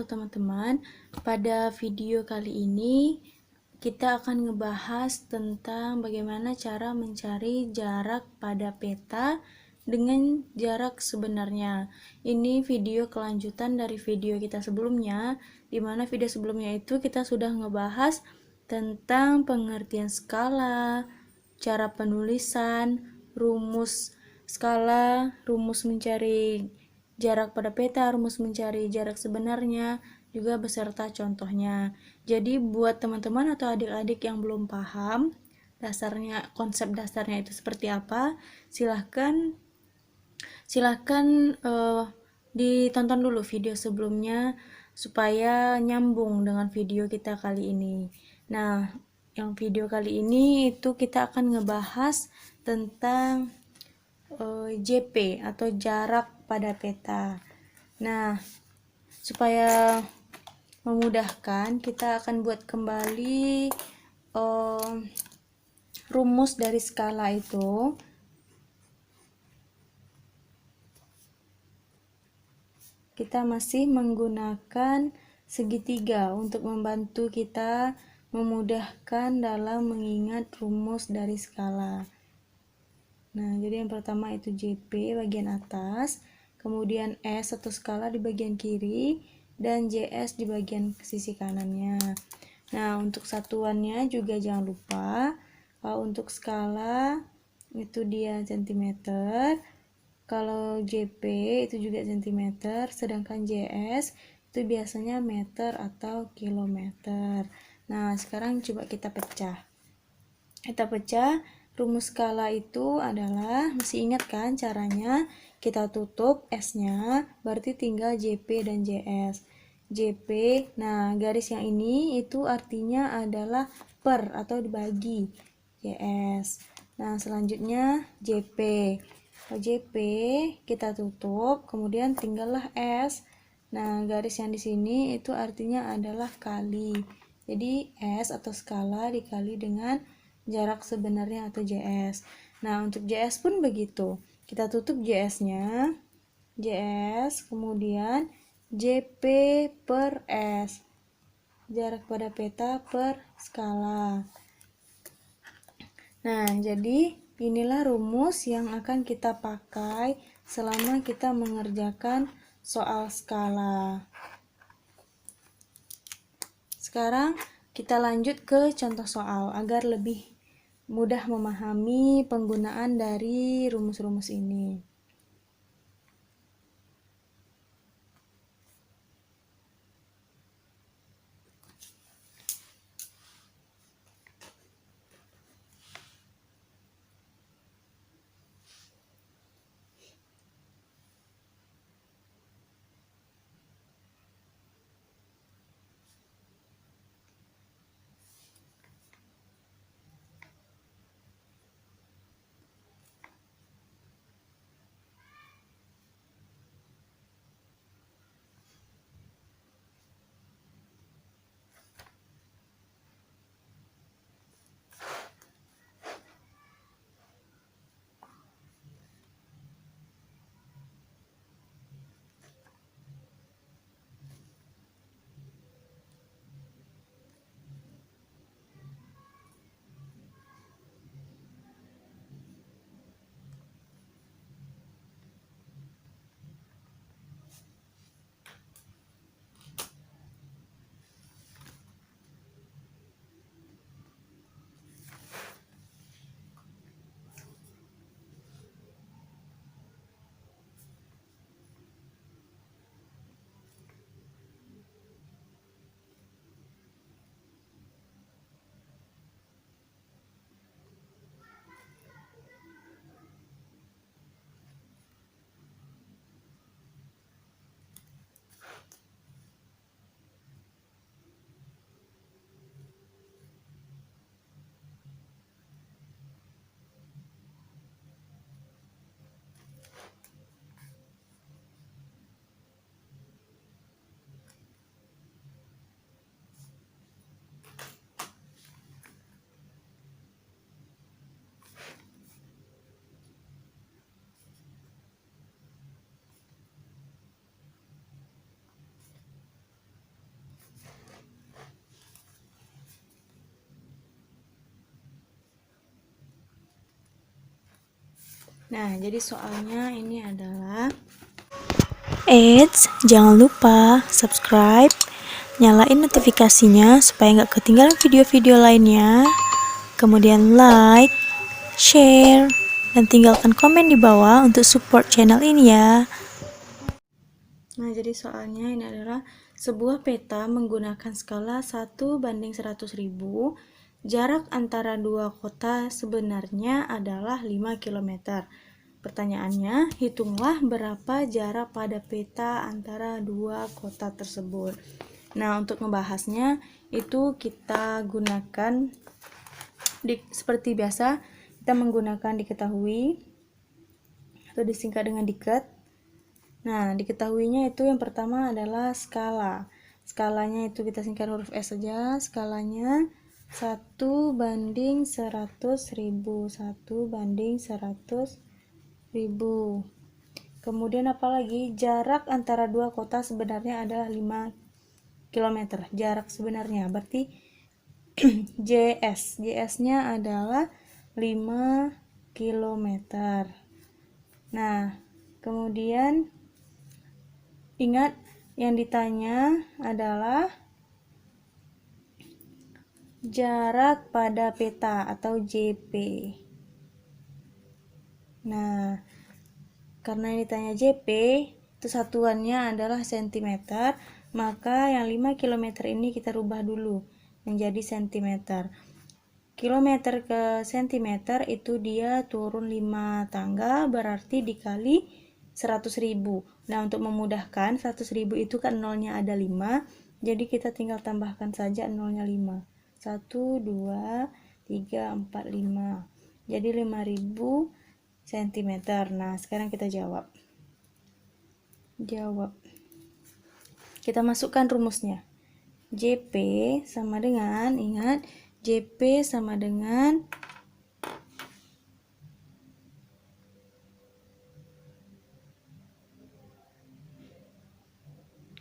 wabarakatuh teman-teman. Pada video kali ini kita akan ngebahas tentang bagaimana cara mencari jarak pada peta dengan jarak sebenarnya. Ini video kelanjutan dari video kita sebelumnya, di mana video sebelumnya itu kita sudah ngebahas tentang pengertian skala, cara penulisan, rumus skala, rumus mencari jarak pada peta, rumus mencari jarak sebenarnya, juga beserta contohnya. Jadi buat teman-teman atau adik-adik yang belum paham dasarnya, konsep dasarnya itu seperti apa, silahkan ditonton dulu video sebelumnya supaya nyambung dengan video kita kali ini. Nah, yang video kali ini itu kita akan ngebahas tentang JP atau jarak pada peta. Nah, supaya memudahkan, kita akan buat kembali rumus dari skala itu. Kita masih menggunakan segitiga untuk membantu kita memudahkan dalam mengingat rumus dari skala. Nah, jadi yang pertama itu JP bagian atas, kemudian S atau skala di bagian kiri, dan JS di bagian sisi kanannya. Nah, untuk satuannya juga jangan lupa, kalau untuk skala itu dia cm, kalau JP itu juga cm, sedangkan JS itu biasanya meter atau kilometer. Nah, sekarang coba kita pecah. Rumus skala itu adalah, masih ingat kan caranya? Kita tutup S-nya, berarti tinggal JP dan JS. JP, nah garis yang ini itu artinya adalah per atau dibagi JS. Nah, selanjutnya JP. JP kita tutup, kemudian tinggallah S. Nah, garis yang di sini itu artinya adalah kali. Jadi S atau skala dikali dengan jarak sebenarnya atau JS. Nah, untuk JS pun begitu. Kita tutup JS-nya, JS, kemudian JP per S, jarak pada peta per skala. Nah, jadi inilah rumus yang akan kita pakai selama kita mengerjakan soal skala. Sekarang kita lanjut ke contoh soal agar lebih mudah memahami penggunaan dari rumus-rumus ini. Nah, jadi soalnya ini adalah jangan lupa subscribe, nyalain notifikasinya supaya nggak ketinggalan video-video lainnya. Kemudian like, share, dan tinggalkan komen di bawah untuk support channel ini ya. Nah, jadi soalnya ini adalah sebuah peta menggunakan skala 1:100.000. Jarak antara dua kota sebenarnya adalah 5 km. Pertanyaannya, hitunglah berapa jarak pada peta antara dua kota tersebut. Nah, untuk membahasnya itu kita gunakan seperti biasa, kita menggunakan diketahui atau disingkat dengan diket. Nah, diketahuinya itu yang pertama adalah skala. Skalanya itu kita singkat huruf S saja. Skalanya 1:100.000. 1:100.000. Kemudian apalagi? Jarak antara dua kota sebenarnya adalah 5 km. Jarak sebenarnya. Berarti JS-nya adalah 5 km. Nah, kemudian ingat yang ditanya adalah jarak pada peta atau JP. Nah, karena ini ditanya JP, itu satuannya adalah cm, maka yang 5 km ini kita rubah dulu menjadi cm. Kilometer ke cm itu dia turun 5 tangga, berarti dikali 100.000. Nah, untuk memudahkan 100.000 itu kan nolnya ada 5, jadi kita tinggal tambahkan saja nolnya 5. 1, 2, 3, 4, 5. Jadi 5.000 cm. Nah, sekarang kita jawab. Kita masukkan rumusnya. JP sama dengan, ingat, JP sama dengan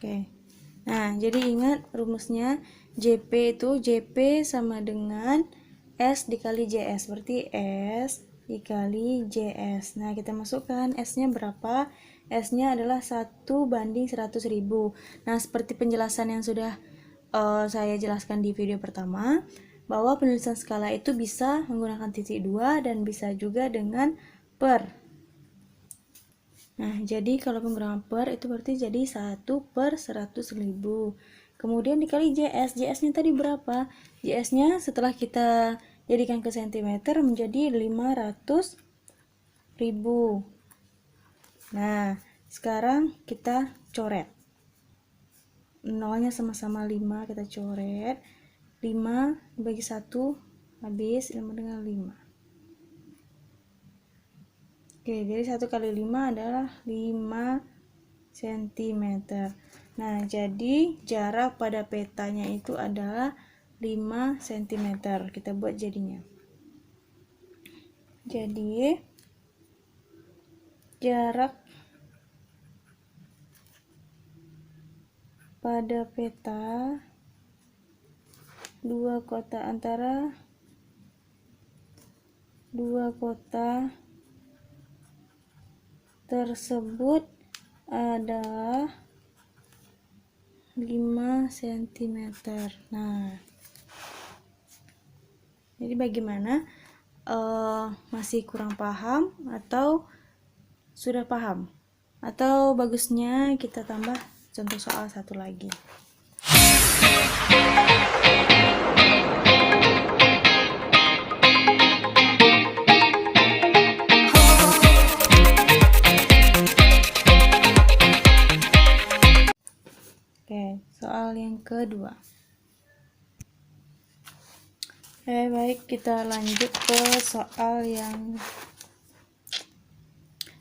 Oke. Nah, jadi ingat rumusnya JP itu JP sama dengan S dikali JS. Berarti S dikali JS. Nah, kita masukkan S-nya berapa? S-nya adalah 1:100.000. Nah, seperti penjelasan yang sudah saya jelaskan di video pertama, bahwa penulisan skala itu bisa menggunakan titik 2 dan bisa juga dengan per. Nah, jadi kalau penggunaan per itu berarti jadi 1/100.000. Kemudian dikali JS. JS-nya tadi berapa? JS-nya setelah kita jadikan ke cm menjadi 500.000. Nah, sekarang kita coret. Nolnya sama-sama 5, kita coret. 5 dibagi 1 habis, 5 dengan 5. Oke, jadi 1 kali 5 adalah 5 cm. Nah, jadi jarak pada petanya itu adalah 5 cm. Kita buat jadinya. Jadi, jarak pada peta dua kota antara dua kota tersebut adalah 5 cm. Nah, jadi bagaimana? Masih kurang paham atau sudah paham? Atau bagusnya kita tambah contoh soal satu lagi. Oke, soal yang kedua. Baik, kita lanjut ke soal yang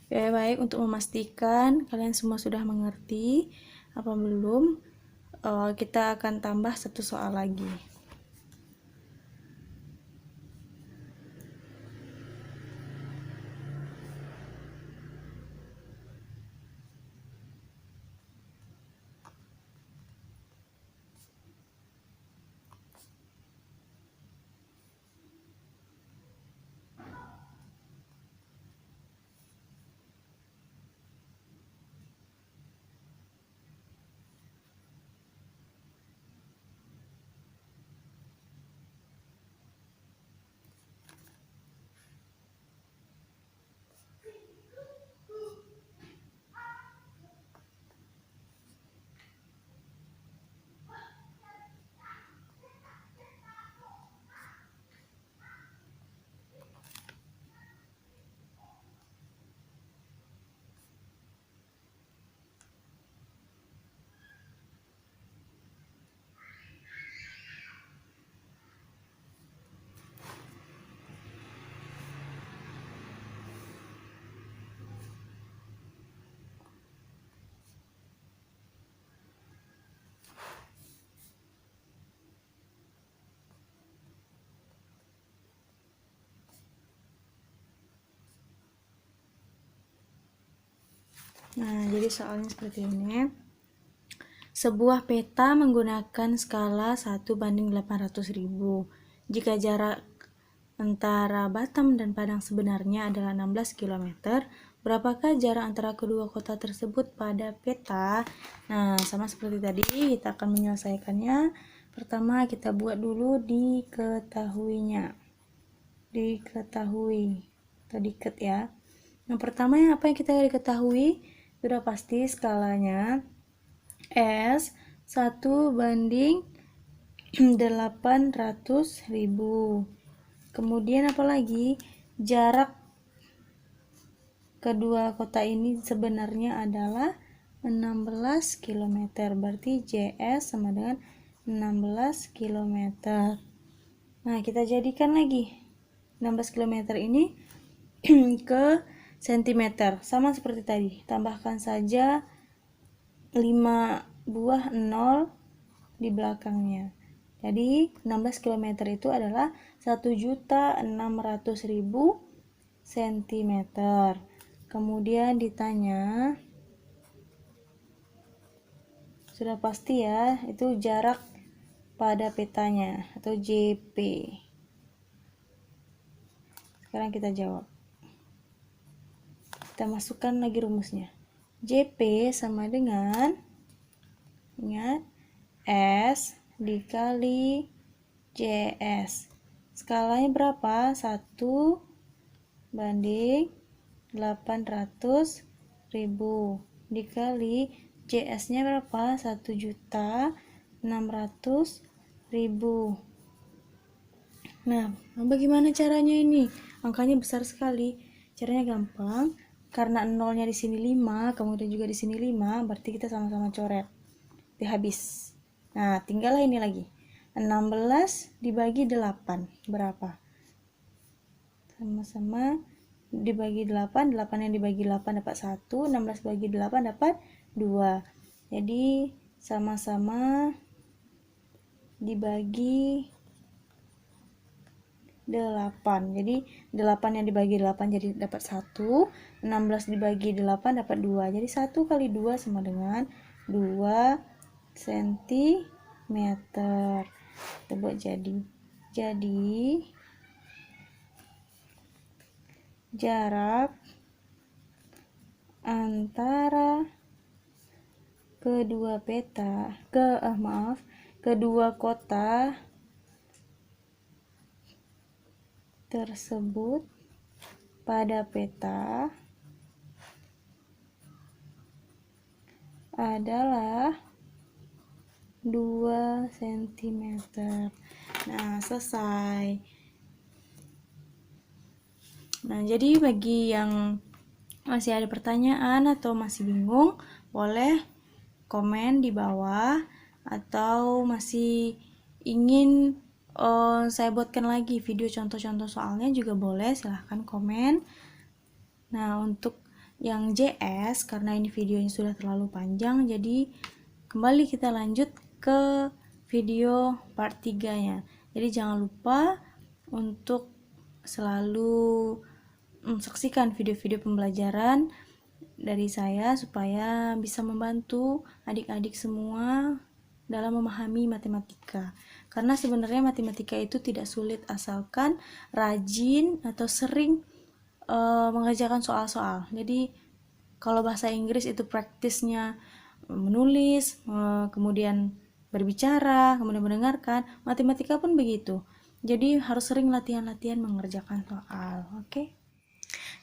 baik, untuk memastikan kalian semua sudah mengerti apa belum, kita akan tambah satu soal lagi. Nah, jadi soalnya seperti ini. Sebuah peta menggunakan skala 1:800.000. Jika jarak antara Batam dan Padang sebenarnya adalah 16 km, berapakah jarak antara kedua kota tersebut pada peta? Nah, sama seperti tadi, kita akan menyelesaikannya. Pertama, kita buat dulu diketahuinya. Diketahui atau diket ya. Yang pertama, apa yang kita diketahui? Sudah pasti skalanya S 1:800.000. Kemudian apalagi? Jarak kedua kota ini sebenarnya adalah 16 km. Berarti JS sama dengan 16 km. Nah, kita jadikan lagi 16 km ini ke sentimeter. Sama seperti tadi. Tambahkan saja 5 buah 0 di belakangnya. Jadi 16 km itu adalah 1.600.000 cm. Kemudian ditanya, sudah pasti ya, itu jarak pada petanya atau JP. Sekarang kita jawab. Kita masukkan lagi rumusnya. JP sama dengan, ingat, S dikali JS. Skalanya berapa? 1:800.000 dikali JS-nya berapa? 1.600.000. Nah, bagaimana caranya ini? Angkanya besar sekali. Caranya gampang. Karena nolnya di sini 5, kemudian juga di sini 5, berarti kita sama-sama coret. Habis. Nah, tinggallah ini lagi. 16 dibagi 8 berapa? Sama-sama dibagi 8, 8 yang dibagi 8 dapat 1, 16 bagi 8 dapat 2. Jadi sama-sama dibagi 8. Jadi 8 yang dibagi 8 jadi dapat 1, 16 dibagi 8 dapat 2. Jadi 1 kali 2 sama dengan 2 cm. Kita buat jadi jarak antara kedua kota tersebut pada peta adalah 2 cm. Nah, selesai. Nah, jadi bagi yang masih ada pertanyaan atau masih bingung, boleh komen di bawah, atau masih ingin saya buatkan lagi video contoh-contoh soalnya juga boleh, silahkan komen. Nah, untuk yang JS, karena ini videonya sudah terlalu panjang, jadi kembali kita lanjut ke video part 3-nya. Jadi jangan lupa untuk selalu saksikan video-video pembelajaran dari saya supaya bisa membantu adik-adik semua dalam memahami matematika. Karena sebenarnya matematika itu tidak sulit asalkan rajin atau sering mengerjakan soal-soal. Jadi kalau bahasa Inggris itu praktisnya menulis, kemudian berbicara, kemudian mendengarkan. Matematika pun begitu. Jadi harus sering latihan-latihan mengerjakan soal. Oke?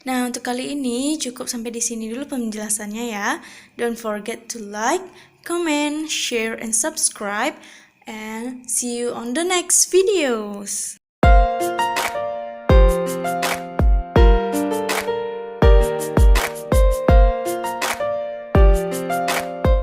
Nah, untuk kali ini cukup sampai di sini dulu penjelasannya ya. Don't forget to like, comment, share, and subscribe. And see you on the next videos.